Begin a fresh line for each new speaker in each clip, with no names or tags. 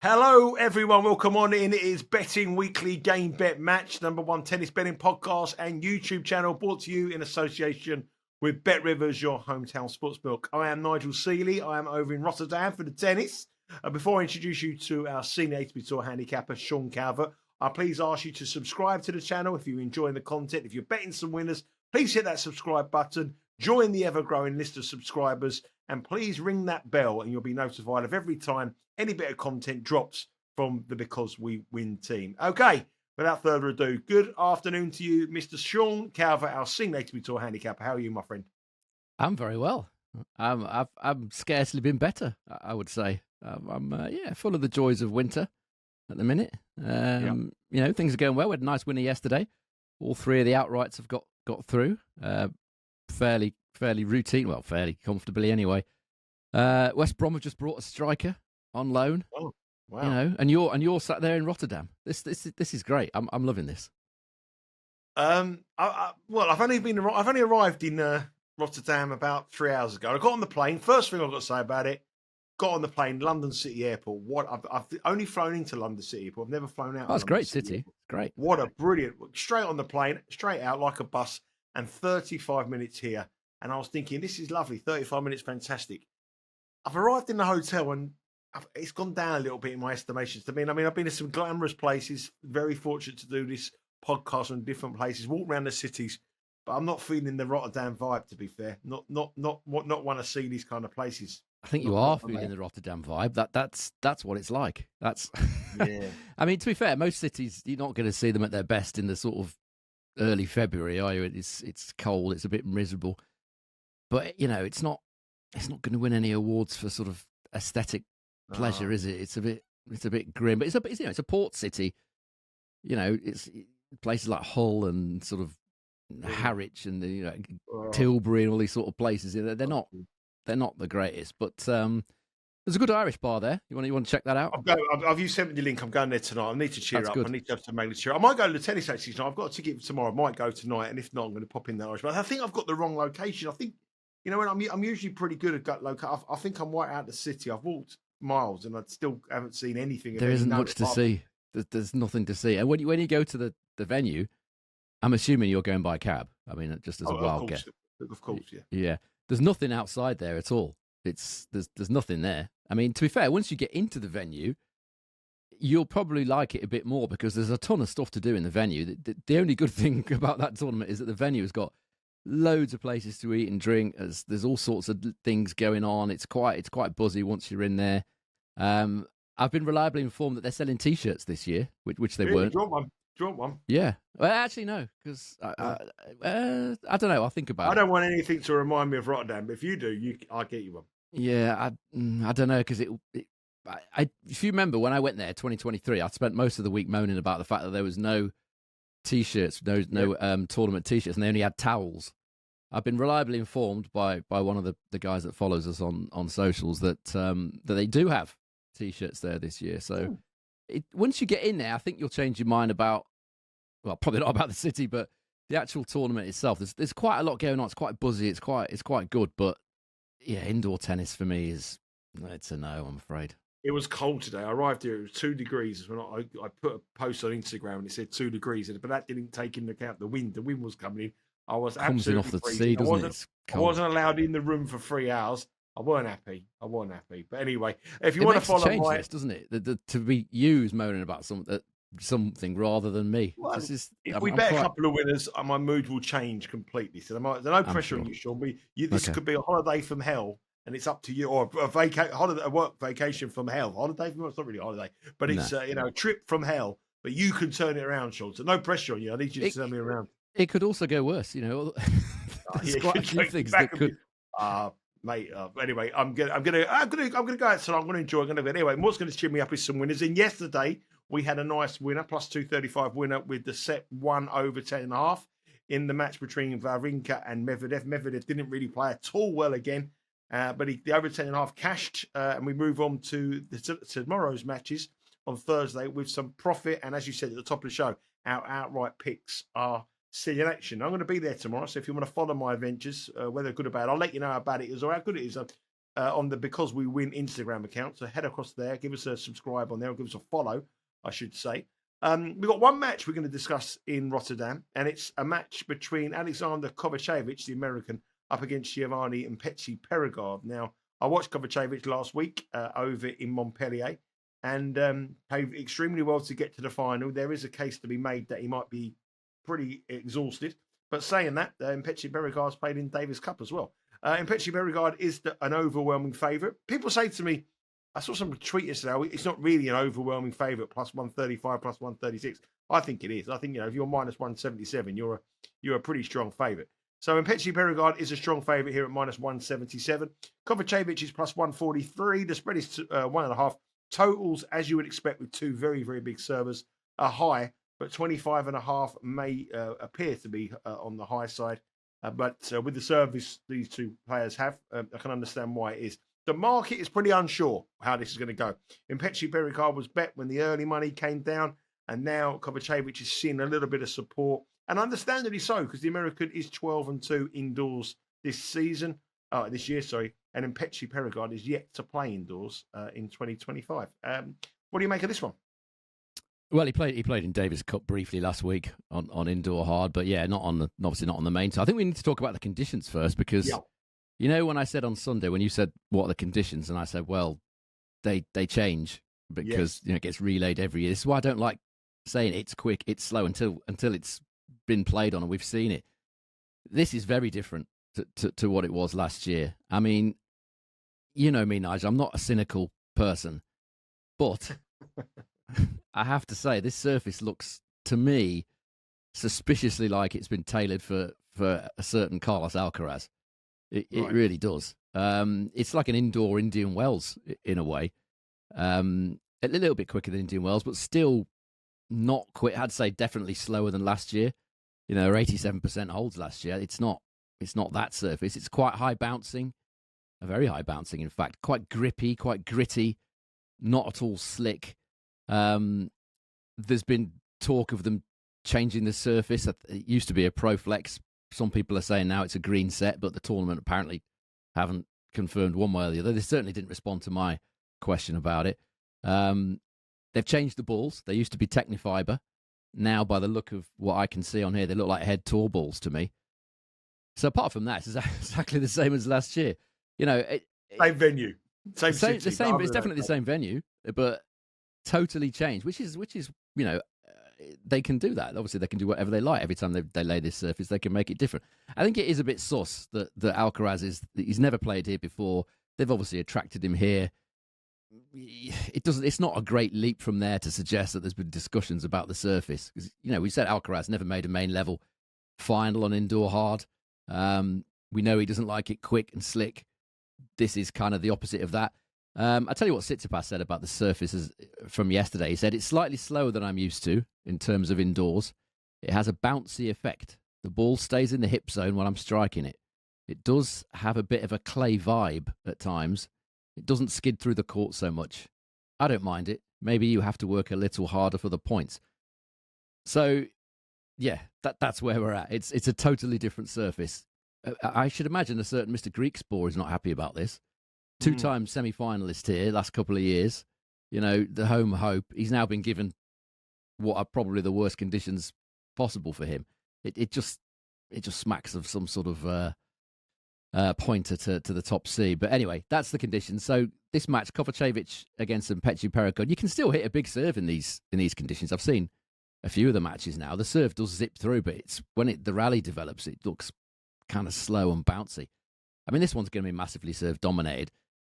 Hello, everyone. Welcome on in. It is Betting Weekly Game Bet Match, #1 tennis betting podcast and YouTube channel, brought to you in association with Bet Rivers, your hometown sportsbook. I am Nigel Seeley. I am over in Rotterdam for the tennis. Before I introduce you to our senior ATP Tour handicapper, Sean Calvert, I please ask you to subscribe to the channel if you're enjoying the content. If you're betting some winners, please hit that subscribe button. Join the ever-growing list of subscribers, and please ring that bell, and you'll be notified of every time any bit of content drops from the Because We Win team. Okay, without further ado, good afternoon to you, Mr. Sean Calvert, our senior ATP Tour handicapper. How are you, my friend?
I'm very well. I've scarcely been better, I would say. I'm full of the joys of winter at the minute. You know, things are going well. We had a nice winner yesterday. All three of the outrights have got through. Fairly routine. Well, fairly comfortably anyway. West Brom have just brought a striker on loan.
Oh, wow!
You know, and you're sat there in Rotterdam. This is great. I'm loving this.
I've only arrived in Rotterdam about 3 hours ago. I got on the plane. First thing I've got to say about it: got on the plane, London City Airport. I've only flown into London City Airport. I've never flown out.
Oh, it's a great city. Great.
What a brilliant! Straight on the plane, straight out like a bus, and 35 minutes here. And I was thinking, this is lovely. 35 minutes, fantastic. I've arrived in the hotel and it's gone down a little bit in my estimations. I mean, I've been to some glamorous places. Very fortunate to do this podcast on different places, walk around the cities. But I'm not feeling the Rotterdam vibe, to be fair. Not want to see these kind of places.
I think you are feeling the Rotterdam vibe. That's what it's like. That's.
Yeah.
I mean, to be fair, most cities you're not going to see them at their best in the sort of early February, are you? It's cold. It's a bit miserable. But you know, it's not going to win any awards for sort of aesthetic pleasure, is it? It's a bit grim. But it's a port city. You know, it's places like Hull and sort of Harwich and Tilbury and all these sort of places. They're not the greatest, but there's a good Irish bar there. You want to check that out?
You sent me the link. I'm going there tonight. I need to cheer
That's
up.
good.
I need to have some magnet cheer. I might go to the tennis actually tonight. I've got a ticket for tomorrow. I might go tonight, and if not, I'm going to pop in the Irish. But I think I've got the wrong location. I think when I'm usually pretty good at gut location. I think I'm right out the city. I've walked miles and I still haven't seen anything.
There isn't much to see. There's nothing to see. And when you go to the venue, I'm assuming you're going by cab. I mean, just as a wild guess.
Of course, yeah.
Yeah. There's nothing outside there at all. There's nothing there. I mean, to be fair, once you get into the venue, you'll probably like it a bit more because there's a ton of stuff to do in the venue. The only good thing about that tournament is that the venue has got loads of places to eat and drink. There's all sorts of things going on. It's quite buzzy once you're in there. I've been reliably informed that they're selling T-shirts this year, which they weren't.
Do you want one?
Yeah. Well, actually, no, because I don't know. I'll think about it.
I don't want anything to remind me of Rotterdam, but if you do, I'll get you one.
Yeah, I don't know, because if you remember when I went there, 2023, I spent most of the week moaning about the fact that there was no T-shirts, no tournament T-shirts, and they only had towels. I've been reliably informed by one of the guys that follows us on socials that they do have T-shirts there this year. So once you get in there, I think you'll change your mind about, well, probably not about the city, but the actual tournament itself. There's quite a lot going on. It's quite buzzy. It's quite good. But yeah, indoor tennis for me it's a no, I'm afraid.
It was cold today. I arrived here. It was 2 degrees. When I put a post on Instagram and it said 2 degrees, but that didn't take into account the wind. The wind was coming in. I was absolutely
off the
freezing.
sea, doesn't it?
I wasn't allowed in the room for 3 hours. I weren't happy. But anyway, if you want to follow
change this, doesn't it? To be you moaning about something rather than me.
Well, if we bet a couple of winners, my mood will change completely. So there's no pressure on you, Sean. This could be a holiday from hell, and it's up to you, or a work vacation from hell. Holiday from hell, it's not really a holiday, but it's a trip from hell. But you can turn it around, Sean. So no pressure on you. I need you to turn me around.
It could also go worse, There's quite a few things that could.
Mate. Anyway, I'm gonna go out tonight. I'm gonna enjoy. Anyway, what's going to cheer me up is some winners. And yesterday we had a nice winner, plus 235 winner with the set 1 over 10.5 in the match between Wawrinka and Medvedev. Medvedev didn't really play at all well again, but the over 10.5 cashed, and we move on to tomorrow's matches on Thursday with some profit. And as you said at the top of the show, our outright picks are still in action. I'm going to be there tomorrow, so if you want to follow my adventures, whether good or bad, I'll let you know about it or how good it is. on the Because We Win Instagram account. So head across there, give us a subscribe on there, or give us a follow, I should say. We've got one match we're going to discuss in Rotterdam, and it's a match between Aleksandar Kovacevic, the American, up against Giovanni and Mpetshi Perricard. Now, I watched Kovacevic last week over in Montpellier, and played extremely well to get to the final. There is a case to be made that he might be pretty exhausted. But saying that, Mpetshi Perricard's played in Davis Cup as well. Mpetshi Perricard is an overwhelming favourite. People say to me, I saw some tweet yesterday, it's not really an overwhelming favourite, plus 135, plus 136. I think it is. I think, if you're minus 177, you're a pretty strong favourite. So Mpetshi Perricard is a strong favourite here at minus 177. Kovacevic is plus 143. The spread is 1.5. Totals, as you would expect with two very, very big servers, are high, but 25.5 may appear to be on the high side. But with the service these two players have, I can understand why it is. The market is pretty unsure how this is going to go. Mpetshi Perricard was bet when the early money came down, and now Kovacevic is seeing a little bit of support, and understandably so, because the American is 12-2 indoors this year, and Mpetshi Perricard is yet to play indoors in 2025. What do you make of this one?
Well, he played in Davis Cup briefly last week on indoor hard, but yeah, obviously not on the main. So I think we need to talk about the conditions first, because when I said on Sunday, when you said what are the conditions, and I said, well, they change because it gets relayed every year. This is why I don't like saying it's quick, it's slow until it's been played on and we've seen it. This is very different to what it was last year. I mean, you know me, Nigel, I'm not a cynical person, but I have to say this surface looks to me suspiciously like it's been tailored for a certain Carlos Alcaraz. It really does. It's like an indoor Indian Wells in a way. A little bit quicker than Indian Wells, but still not quick. I'd say definitely slower than last year. 87% holds last year. It's not that surface. It's quite high bouncing, very high bouncing, in fact. Quite grippy, quite gritty, not at all slick. There's been talk of them changing the surface. It used to be a Pro Flex. Some people are saying now it's a green set, but the tournament apparently haven't confirmed one way or the other. They certainly didn't respond to my question about it. They've changed the balls. They used to be Technifiber. Now, by the look of what I can see on here, they look like head tour balls to me. So apart from that, it's exactly the same as last year.
Same venue, same city.
The same. It's definitely the same venue, but totally changed. Which is they can do that. Obviously, they can do whatever they like every time they lay this surface. They can make it different. I think it is a bit sus that Alcaraz he's never played here before. They've obviously attracted him here. It's not a great leap from there to suggest that there's been discussions about the surface, because we said Alcaraz never made a main level final on indoor hard. We know he doesn't like it quick and slick. This is kind of the opposite of that. I tell you what Tsitsipas said about the surfaces from yesterday. He said it's slightly slower than I'm used to in terms of indoors. It has a bouncy effect. The ball stays in the hip zone while I'm striking it. It does have a bit of a clay vibe at times. It doesn't skid through the court so much. I don't mind it. Maybe you have to work a little harder for the points. So, yeah, that's where we're at. It's a totally different surface. I should imagine a certain Mr. Greekspore is not happy about this. Two-time semi-finalist here last couple of years. The home hope. He's now been given what are probably the worst conditions possible for him. It just smacks of some sort of pointer to the top C. But anyway, that's the conditions. So this match, Kovacevic against Mpetshi Perricard, you can still hit a big serve in these conditions. I've seen a few of the matches now. The serve does zip through, but it's when the rally develops, it looks kind of slow and bouncy. I mean, this one's going to be massively serve dominated.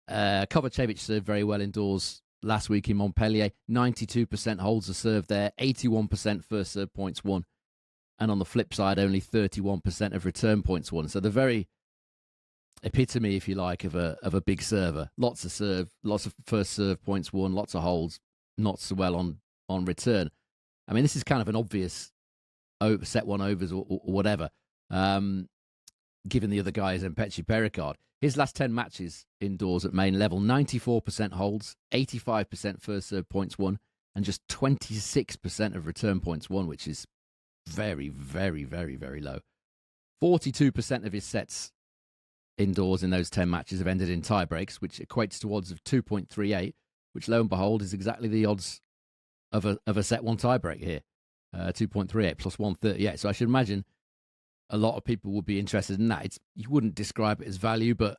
Kovacevic served very well indoors last week in Montpellier. 92% holds a serve there, 81% first serve points won, and on the flip side, only 31% of return points won. So the very epitome, if you like, of a big server. Lots of serve, lots of first serve points won, lots of holds, not so well on return. I mean, this is kind of an obvious set one overs or whatever. Given the other guy is Mpetshi Perricard. His last 10 matches indoors at main level, 94% holds, 85% first serve points won, and just 26% of return points won, which is very, very, very, very low. 42% of his sets indoors in those 10 matches have ended in tie breaks, which equates to odds of 2.38, which lo and behold is exactly the odds of a set one tie break here. 2.38 plus 138. So I should imagine a lot of people would be interested in that. You wouldn't describe it as value, but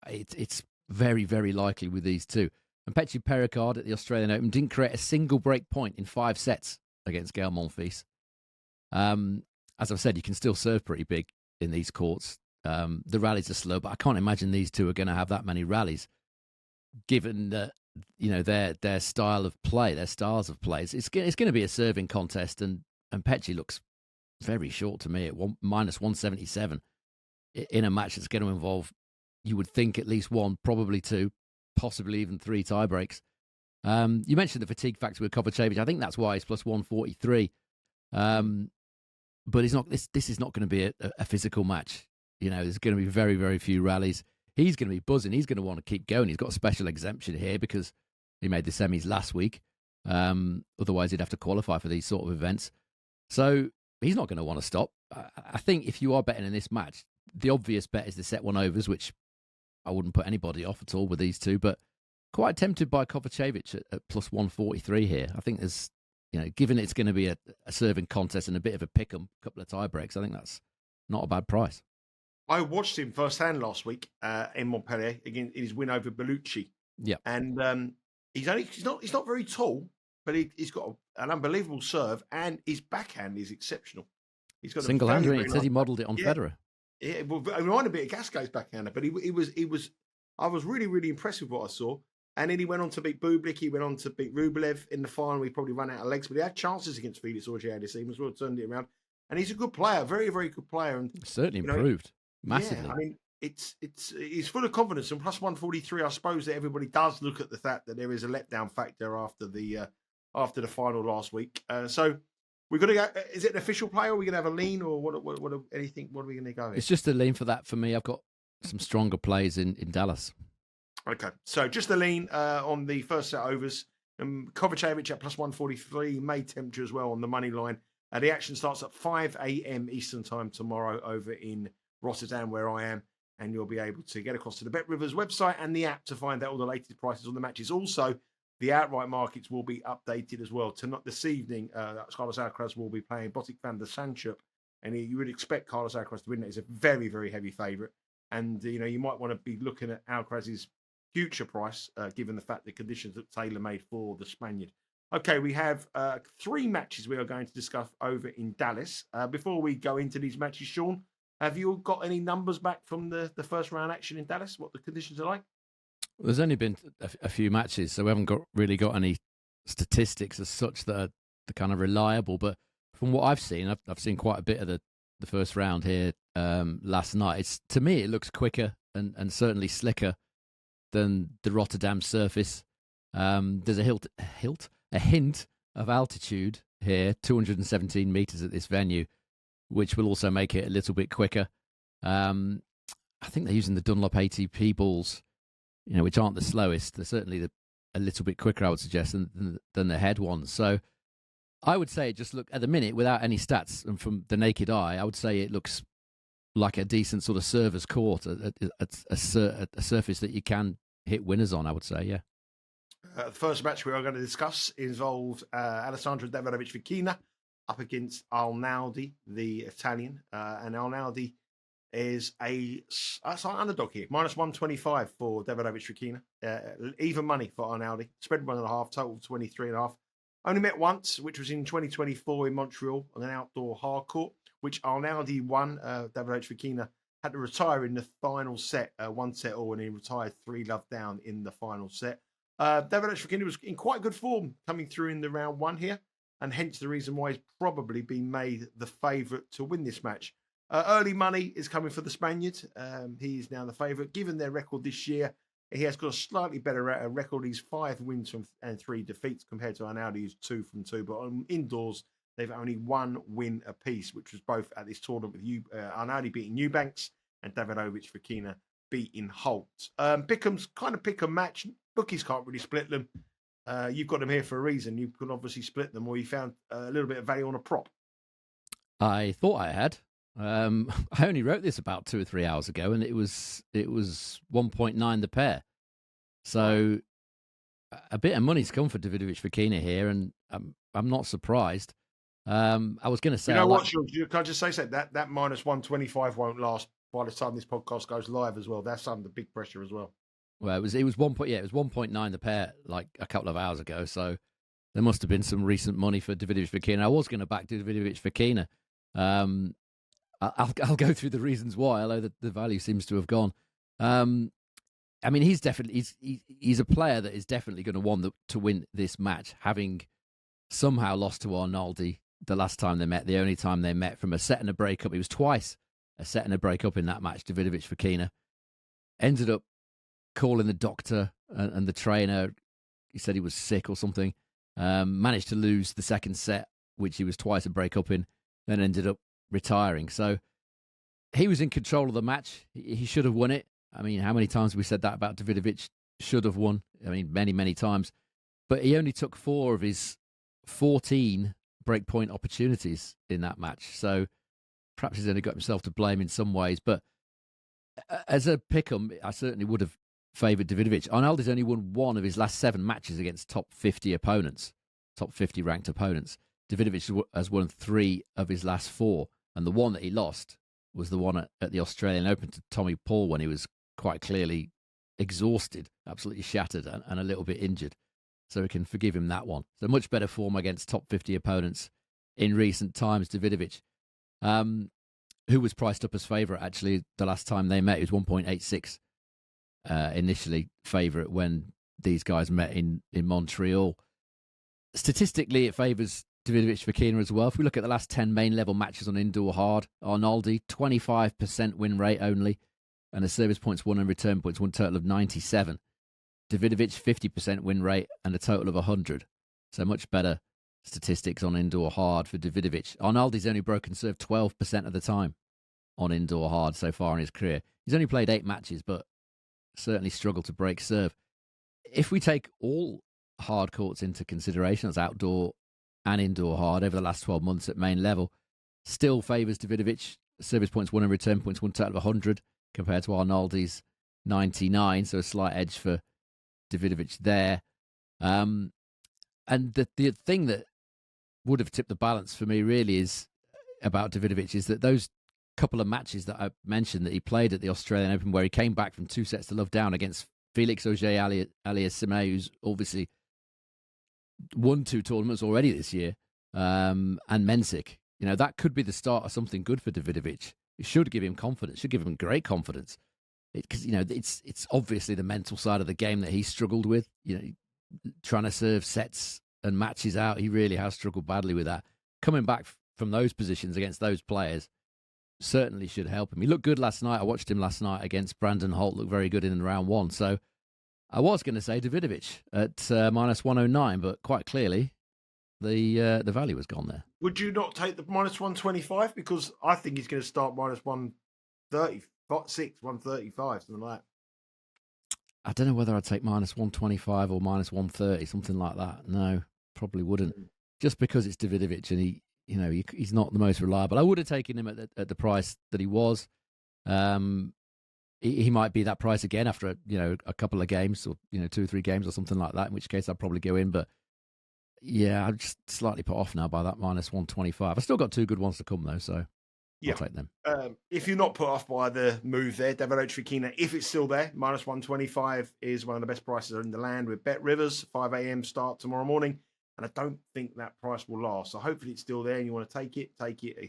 it's very, very likely with these two. And Mpetshi Perricard at the Australian Open didn't create a single break point in 5 sets against Gael Monfils. As I've said, you can still serve pretty big in these courts. The rallies are slow, but I can't imagine these two are going to have that many rallies, given that their style of play, their styles of play. It's going to be a serving contest, and Mpetshi looks very short to me at minus 177 in a match that's going to involve, you would think, at least one, probably two, possibly even 3 tie breaks. You mentioned the fatigue factor with Kovacevic. I think that's why he's plus 143. But he's not. This is not going to be a physical match. There's going to be very, very few rallies. He's going to be buzzing. He's going to want to keep going. He's got a special exemption here because he made the semis last week. Otherwise, he'd have to qualify for these sort of events. So he's not going to want to stop. I think if you are betting in this match, the obvious bet is the set one overs, which I wouldn't put anybody off at all with these two. But quite tempted by Kovacevic at plus 143 here. I think there's, given it's going to be a serving contest and a bit of a pick-em, a couple of tie breaks, I think that's not a bad price.
I watched him firsthand last week in Montpellier in his win over Bellucci.
Yeah,
and he's not very tall, but he's got an unbelievable serve, and his backhand is exceptional. He's got
single-hander. It says he modelled it on Federer.
Yeah, well, it reminded me of Gasquet's backhander, but he was. I was really, really impressed with what I saw. And then he went on to beat Bublik. He went on to beat Rublev in the final. He probably ran out of legs, but he had chances against Felix Auger this evening as well, turned it around. And he's a good player, very, very good player. And
certainly improved massively.
Yeah, I mean, he's full of confidence. And plus 143, I suppose that everybody does look at the fact that there is a letdown factor after the final last week. So we're going to go. Is it an official play, or are we going to have a lean, or what? What are we going to go?
It's just a lean for that for me. I've got some stronger plays in Dallas.
Okay, so just a lean on the first set overs. Kovacevic at plus 143, may tempt you as well on the money line. The action starts at 5 a.m. Eastern time tomorrow over in Rotterdam, where I am, and you'll be able to get across to the Bet Rivers website and the app to find out all the latest prices on the matches. Also, the outright markets will be updated as well. Tonight, this evening, Carlos Alcaraz will be playing Botic van der Sandschulp, and you would expect Carlos Alcaraz to win. He's a very, very heavy favourite, and you might want to be looking at Alcaraz's future price, given the fact the conditions that tailor-made for the Spaniard. Okay, we have 3 matches we are going to discuss over in Dallas. Before we go into these matches, Sean, have you got any numbers back from the first round action in Dallas? What the conditions are like?
There's only been a few matches, so we haven't really got any statistics as such that are kind of reliable. But from what I've seen, I've seen quite a bit of the first round here last night. To me, it looks quicker and certainly slicker than the Rotterdam surface. There's a hint of altitude here, 217 meters at this venue, which will also make it a little bit quicker. I think they're using the Dunlop ATP balls, which aren't the slowest. They're certainly a little bit quicker, I would suggest, than the head ones. So I would say, just look at the minute without any stats and from the naked eye, I would say it looks like a decent sort of server's court, a surface that you can hit winners on, I would say, yeah.
The first match we are going to discuss involves Aleksandar Davidovich Fokina up against Arnaldi, the Italian. And Arnaldi is an underdog here, minus 125 for Davidovich Fokina. Even money for Arnaldi. Spread 1.5, total 23.5. Only met once, which was in 2024 in Montreal on an outdoor hard court, which Arnaldi won. Davidovich Fokina had to retire in the final set, 1 set all, and he retired 3-love down in the final set. Davidovich Fokina was in quite good form coming through in the round 1 here, and hence the reason why he's probably been made the favourite to win this match. Early money is coming for the Spaniard. He is now the favourite. Given their record this year, he has got a slightly better record. He's 5 wins and 3 defeats compared to Arnaldi, who's 2 from 2. But indoors, they've only 1 win apiece, which was both at this tournament with Arnaldi beating Eubanks and Davidovich Fokina beating Holt. Pickham's kind of pick a match. Bookies can't really split them. You've got them here for a reason. You can obviously split them, or you found a little bit of value on a prop.
I thought I had. I only wrote this about 2 or 3 hours ago, and it was 1.9 the pair. So a bit of money's come for Davidovich Fokina here, and I'm not surprised. I was going to say,
you know what, Sean, can I just say so? That minus 125 won't last by the time this podcast goes live as well. That's under big pressure as well.
Well, it was 1.9 the pair like a couple of hours ago. So there must have been some recent money for Davidovich Fokina. I was going to back Davidovich Fokina. I'll go through the reasons why, although the value seems to have gone. I mean, he's a player that is definitely going to want to win this match, having somehow lost to Arnaldi the last time they met, the only time they met from a set and a breakup. It was twice a set and a breakup in that match. Davidovich Fokina ended up calling the doctor and the trainer. He said he was sick or something. Managed to lose the second set, which he was twice a breakup in, then ended up retiring. So he was in control of the match. He should have won it. I mean, how many times have we said that about Davidovich? Should have won. I mean, many, many times. But he only took 4 of his 14 breakpoint opportunities in that match. So perhaps he's only got himself to blame in some ways. But as a pick'em, I certainly would have favoured Davidovich. Arnaldi's only won 1 of his last 7 matches against top 50 opponents, top 50 ranked opponents. Davidovich has won 3 of his last 4. And the one that he lost was the one at the Australian Open to Tommy Paul when he was quite clearly exhausted, absolutely shattered and a little bit injured. So we can forgive him that one. So much better form against top 50 opponents in recent times, Davidovich, who was priced up as favourite actually the last time they met. He was 1.86 initially favourite when these guys met in Montreal. Statistically, it favours Davidovich Fokina as well. If we look at the last 10 main level matches on indoor hard, Arnaldi, 25% win rate only, and a service points won and return points won, total of 97. Davidovich, 50% win rate and a total of 100. So much better statistics on indoor hard for Davidovich. Arnaldi's only broken serve 12% of the time on indoor hard so far in his career. He's only played 8 matches, but certainly struggled to break serve. If we take all hard courts into consideration, that's outdoor and indoor hard, over the last 12 months at main level, still favours Davidovich. Service points won and return points won, total of 100 compared to Arnaldi's 99, so a slight edge for Davidovich there. And the thing that would have tipped the balance for me really is about Davidovich is that those couple of matches that I mentioned that he played at the Australian Open, where he came back from 2 sets to love down against Felix Auger-Aliassime, who's obviously won 2 tournaments already this year, and Mensik. You know, that could be the start of something good for Davidovich. It should give him confidence, should give him great confidence. Because, you know, it's obviously the mental side of the game that he struggled with. You know, trying to serve sets and matches out, he really has struggled badly with that. Coming back from those positions against those players certainly should help him. He looked good last night. I watched him last night against Brandon Holt, looked very good in round 1. So I was going to say Davidovich at minus 109, but quite clearly the value has gone there.
Would you not take the minus 125? Because I think he's going to start minus 136, 135, something like that.
I don't know whether I'd take minus 125 or minus 130, something like that. No, probably wouldn't. Just because it's Davidovich and he's not the most reliable. I would have taken him at the price that he was. He might be that price again after a couple of games or 2 or 3 games or something like that, in which case I'd probably go in. But yeah, I'm just slightly put off now by that minus 125. I've still got 2 good ones to come though, so I'll take them.
If you're not put off by the move there, Davidovich Fokina, if it's still there, minus 125 is one of the best prices in the land with Bet Rivers, 5 a.m. start tomorrow morning. And I don't think that price will last. So hopefully it's still there and you want to take it.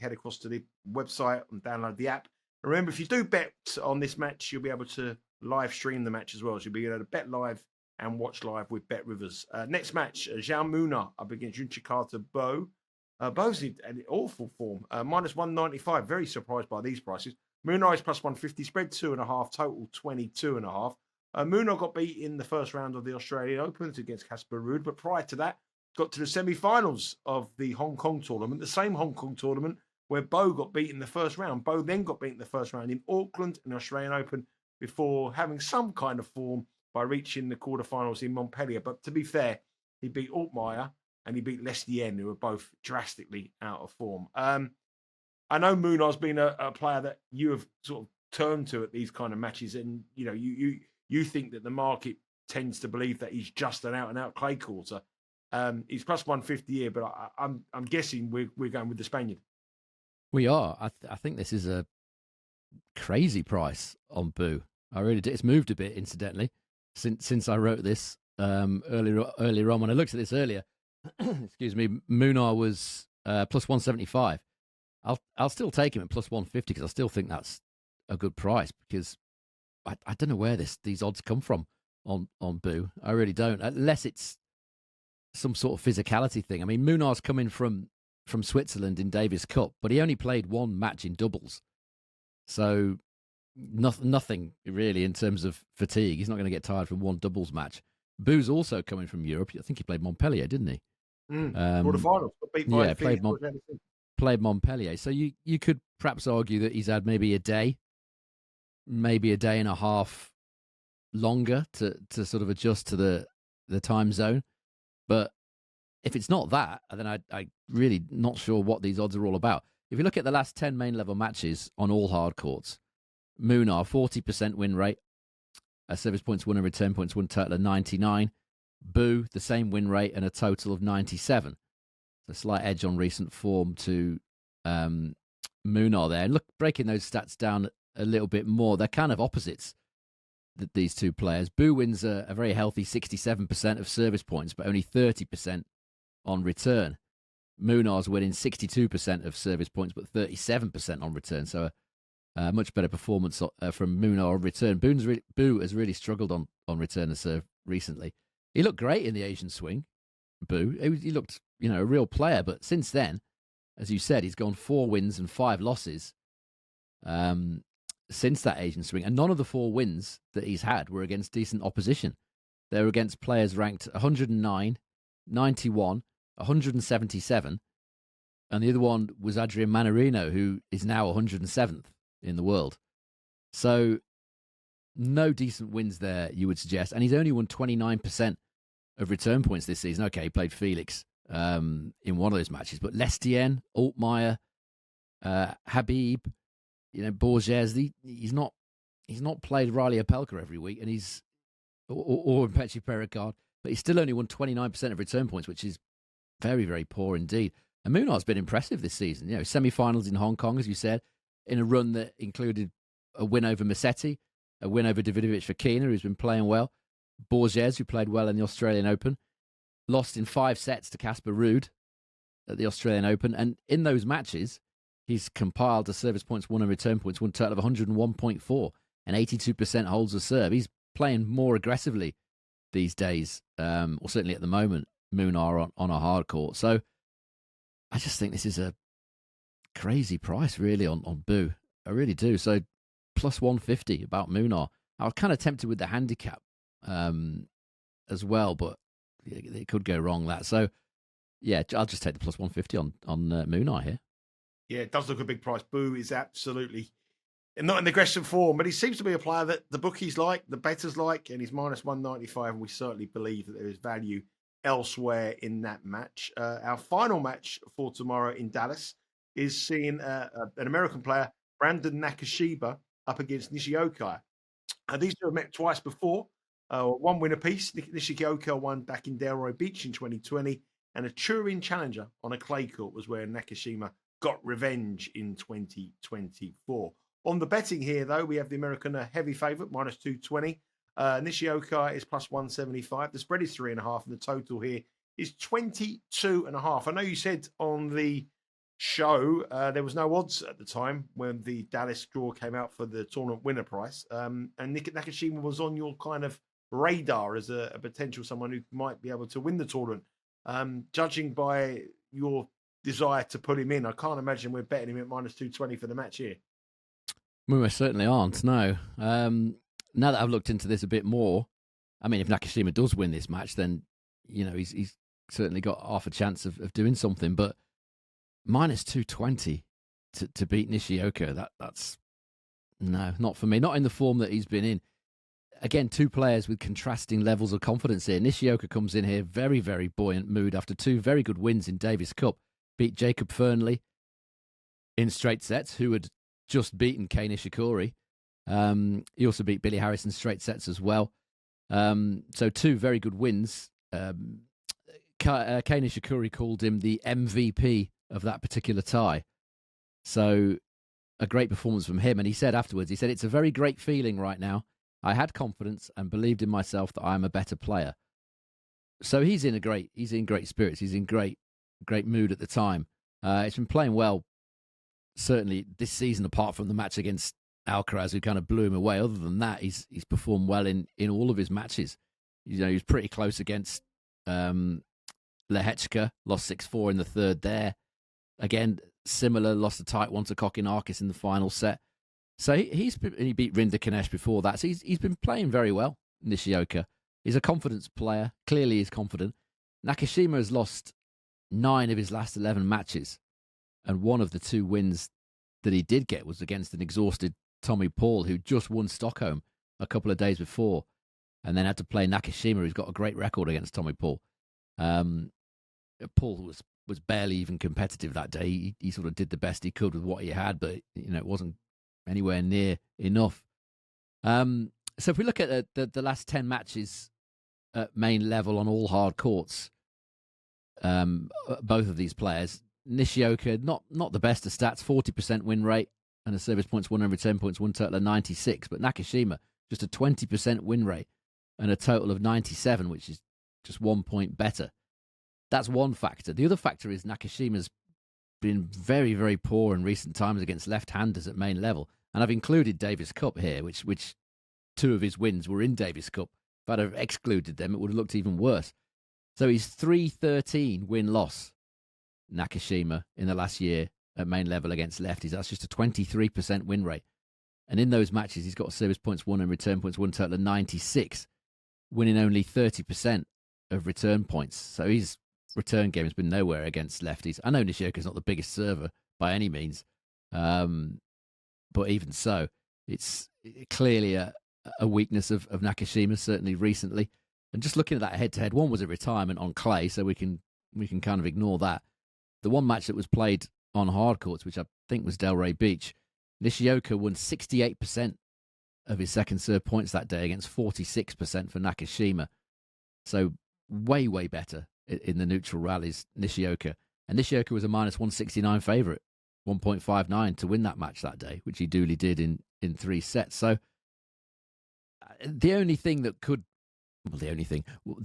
Head across to the website and download the app. And remember, if you do bet on this match, you'll be able to live stream the match as well. So you'll be able to bet live and watch live with Bet Rivers. Next match, Jaume Munar up against Yunchaokete Bo. Bo's in an awful form. Minus 195. Very surprised by these prices. Munar is plus 150. Spread 2.5. Total 22.5. Munar got beat in the first round of the Australian Open against Casper Ruud. But prior to that, got to the semi-finals of the Hong Kong tournament, the same Hong Kong tournament where Bo got beat in the first round. Bo then got beat in the first round in Auckland in the Australian Open before having some kind of form by reaching the quarterfinals in Montpellier. But to be fair, he beat Altmaier and he beat Lestienne, who were both drastically out of form. I know Munar's been a player that you have sort of turned to at these kind of matches, and you think that the market tends to believe that he's just an out and out clay courter. He's plus 150 here, but I'm guessing we're going with the Spaniard.
We are. I think this is a crazy price on Boo. I really do. It's moved a bit, incidentally, since I wrote this earlier on. When I looked at this earlier, excuse me, Munar was plus 175. I'll still take him at plus 150 because I still think that's a good price, because I don't know where these odds come from on Boo. I really don't, unless it's some sort of physicality thing. I mean, Munar's coming from Switzerland in Davis Cup, but he only played one match in doubles, so nothing really in terms of fatigue. He's not going to get tired from one doubles match. Boo's also coming from Europe. I think he played Montpellier, didn't he?
Quarterfinals.
Played Montpellier. So you could perhaps argue that he's had maybe a day and a half longer to sort of adjust to the time zone. But if it's not that, then I really not sure what these odds are all about. If you look at the last 10 main level matches on all hard courts, Munar 40% win rate, service points won and return points won, total of 99. Boo, the same win rate and a total of 97. A slight edge on recent form to Munar there. And look, breaking those stats down a little bit more, they're kind of opposites, these two players. Boo wins a very healthy 67% of service points, but only 30% on return. Munar's winning 62% of service points, but 37% on return. So a much better performance from Munar on return. Boo has really struggled on return to serve recently. He looked great in the Asian swing, Boo. He looked, a real player. But since then, as you said, he's gone 4 wins and 5 losses since that Asian swing. And none of the 4 wins that he's had were against decent opposition. They were against players ranked 109, 91, 177. And the other one was Adrian Mannarino, who is now 107th in the world. So no decent wins there, you would suggest. And he's only won 29% of return points this season. Okay, he played Felix in one of those matches, but Lestienne, Altmaier, Habib, Borges, he's not played Riley Opelka every week, and he's or Mpetshi Perricard, but he's still only won 29% of return points, which is very, very poor indeed. And Munar's been impressive this season. Semi-finals in Hong Kong, as you said, in a run that included a win over Musetti, a win over Davidovich Fokina, who's been playing well, Borges, who played well in the Australian Open, lost in 5 sets to Casper Ruud at the Australian Open. And in those matches, he's compiled a service points won and return points won total of 101.4 and 82% holds of serve. He's playing more aggressively these days, or certainly at the moment, Munar on a hard court. So I just think this is a crazy price, really, on Boo. I really do. So plus 150 about Munar. I was kind of tempted with the handicap as well, but it could go wrong, that. So, yeah, I'll just take the plus 150 on Munar here.
Yeah, it does look a big price. Boo is absolutely not in aggressive form, but he seems to be a player that the bookies like, the bettors like, and he's minus 195, and we certainly believe that there is value elsewhere in that match. Our final match for tomorrow in Dallas is seeing an American player, Brandon Nakashima, up against Nishioka. These two have met twice before. One win apiece. Nishioka won back in Delray Beach in 2020, and a Turin Challenger on a clay court was where Nakashima got revenge in 2024. On the betting here, though, we have the American heavy favourite, minus 220. Nishioka is plus 175. The spread is 3.5, and the total here is 22.5. I know you said on the show there was no odds at the time when the Dallas draw came out for the tournament winner price, and Nakashima was on your kind of radar as a potential someone who might be able to win the tournament. Judging by your desire to put him in, I can't imagine we're betting him at minus 220 for the match here.
We certainly aren't, no. Now that I've looked into this a bit more, I mean, if Nakashima does win this match, then, he's certainly got half a chance of doing something. But minus 220 to beat Nishioka, that's no, not for me. Not in the form that he's been in. Again, 2 players with contrasting levels of confidence here. Nishioka comes in here very, very buoyant mood after 2 very good wins in Davis Cup. Beat Jacob Fernley in straight sets, who had just beaten Kei Nishikori. He also beat Billy Harris in straight sets as well. So 2 very good wins. Kei Nishikori called him the MVP of that particular tie. So a great performance from him. And he said afterwards, it's a very great feeling right now. I had confidence and believed in myself that I am a better player. So he's in great spirits. He's in great mood at the time. He's been playing well, certainly this season, apart from the match against Alcaraz, who kind of blew him away. Other than that, he's performed well in all of his matches. He was pretty close against Lehechka, lost 6-4 in the third there. Again, similar, lost a tight one to Kokinakis in the final set. So he beat Rinda Kanesh before that. So he's been playing very well, Nishioka. He's a confidence player. Clearly he's confident. Nakashima has lost 9 of his last 11 matches. And one of the 2 wins that he did get was against an exhausted Tommy Paul, who just won Stockholm a couple of days before, and then had to play Nakashima, who's got a great record against Tommy Paul. Paul was barely even competitive that day. He sort of did the best he could with what he had, but it wasn't anywhere near enough. So if we look at the last 10 matches at main level on all hard courts, both of these players, Nishioka, not the best of stats, 40% win rate and a service points won and return points won total of 96. But Nakashima, just a 20% win rate and a total of 97, which is just 1 point better. That's one factor. The other factor is Nakashima's been very, very poor in recent times against left-handers at main level. And I've included Davis Cup here, which 2 of his wins were in Davis Cup. If I'd have excluded them, it would have looked even worse. So he's 3-13 win-loss, Nakashima, in the last year at main level against lefties. That's just a 23% win rate. And in those matches, he's got service points won and return points won total of 96, winning only 30% of return points. So his return game has been nowhere against lefties. I know Nishioka's not the biggest server by any means, but even so, it's clearly a weakness of Nakashima, certainly recently. And just looking at that head-to-head, one was a retirement on clay, so we can kind of ignore that. The one match that was played on hard courts, which I think was Delray Beach, Nishioka won 68% of his second serve points that day against 46% for Nakashima. So way, way better in the neutral rallies, Nishioka. And Nishioka was a minus 169 favourite, 1.59 to win that match that day, which he duly did in 3 sets. So the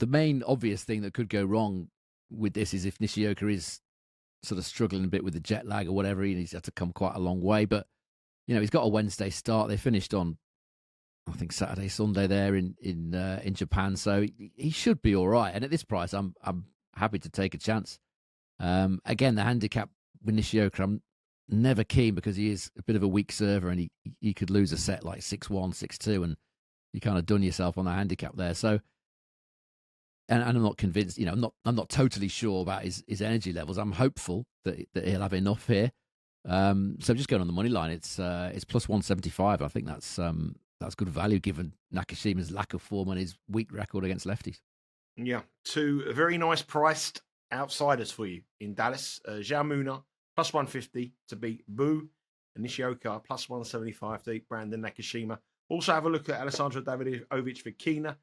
main obvious thing that could go wrong with this is if Nishioka is sort of struggling a bit with the jet lag or whatever. He's had to come quite a long way, but he's got a Wednesday start. They finished on, I think, Saturday, Sunday there in Japan, so he should be all right. And at this price, I'm happy to take a chance. Again, the handicap with Nishioka, I'm never keen because he is a bit of a weak server, and he could lose a set like 6-1, 6-2, and you kind of done yourself on the handicap there. So, and I'm not convinced. I'm not totally sure about his energy levels. I'm hopeful that he'll have enough here. So I'm just going on the money line. It's plus 175. I think that's good value given Nakashima's lack of form and his weak record against lefties.
Yeah, 2 very nice priced outsiders for you in Dallas. Jaume plus 150 to beat Bu, and Nishioka plus 175 to beat Brandon Nakashima. Also have a look at Aleksandar Davidovich Fokina.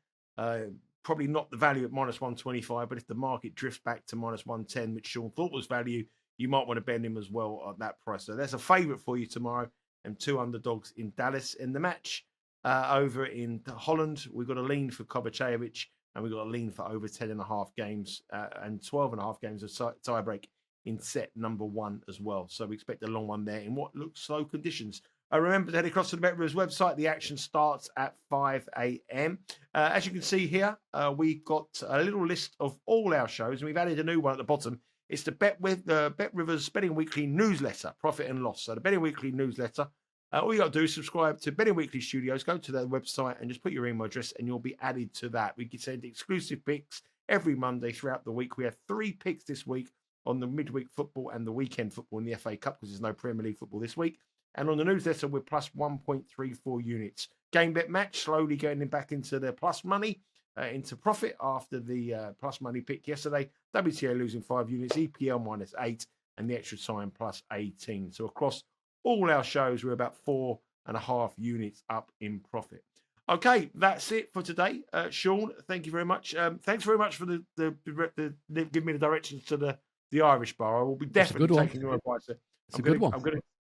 Probably not the value at minus 125, but if the market drifts back to minus 110, which Sean thought was value, you might want to bend him as well at that price. So there's a favourite for you tomorrow, and 2 underdogs in Dallas. In the match over in Holland, we've got a lean for Kovacevic, and we've got a lean for over 10.5 games and 12.5 games of tiebreak in set number 1 as well. So we expect a long one there in what looks slow conditions. Remember to head across to the BetRivers website. The action starts at 5 a.m. As you can see here, we've got a little list of all our shows, and we've added a new one at the bottom. It's the BetRivers Betting Weekly newsletter, Profit and Loss. So the Betting Weekly newsletter, all you got to do is subscribe to Betting Weekly Studios, go to their website and just put your email address and you'll be added to that. We can send exclusive picks every Monday throughout the week. We have 3 picks this week on the midweek football and the weekend football in the FA Cup because there's no Premier League football this week. And on the newsletter, we're plus 1.34 units. Game bet match, slowly getting back into the plus money, into profit after the plus money pick yesterday. WTA losing 5 units, EPL minus 8, and the extra time plus 18. So across all our shows, we're about 4.5 units up in profit. Okay, that's it for today. Sean, thank you very much. Thanks very much for the giving me the directions to the Irish bar. I will be definitely taking your advice.
It's a good one.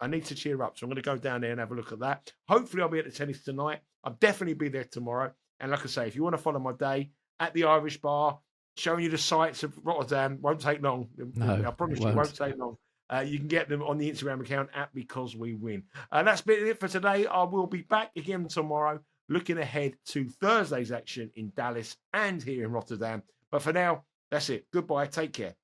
I need to cheer up, so I'm going to go down there and have a look at that. Hopefully, I'll be at the tennis tonight. I'll definitely be there tomorrow. And like I say, if you want to follow my day at the Irish bar, showing you the sights of Rotterdam, won't take long.
No,
I promise you, it won't take long. You can get them on the Instagram account at Because We Win. That's been it for today. I will be back again tomorrow, looking ahead to Thursday's action in Dallas and here in Rotterdam. But for now, that's it. Goodbye. Take care.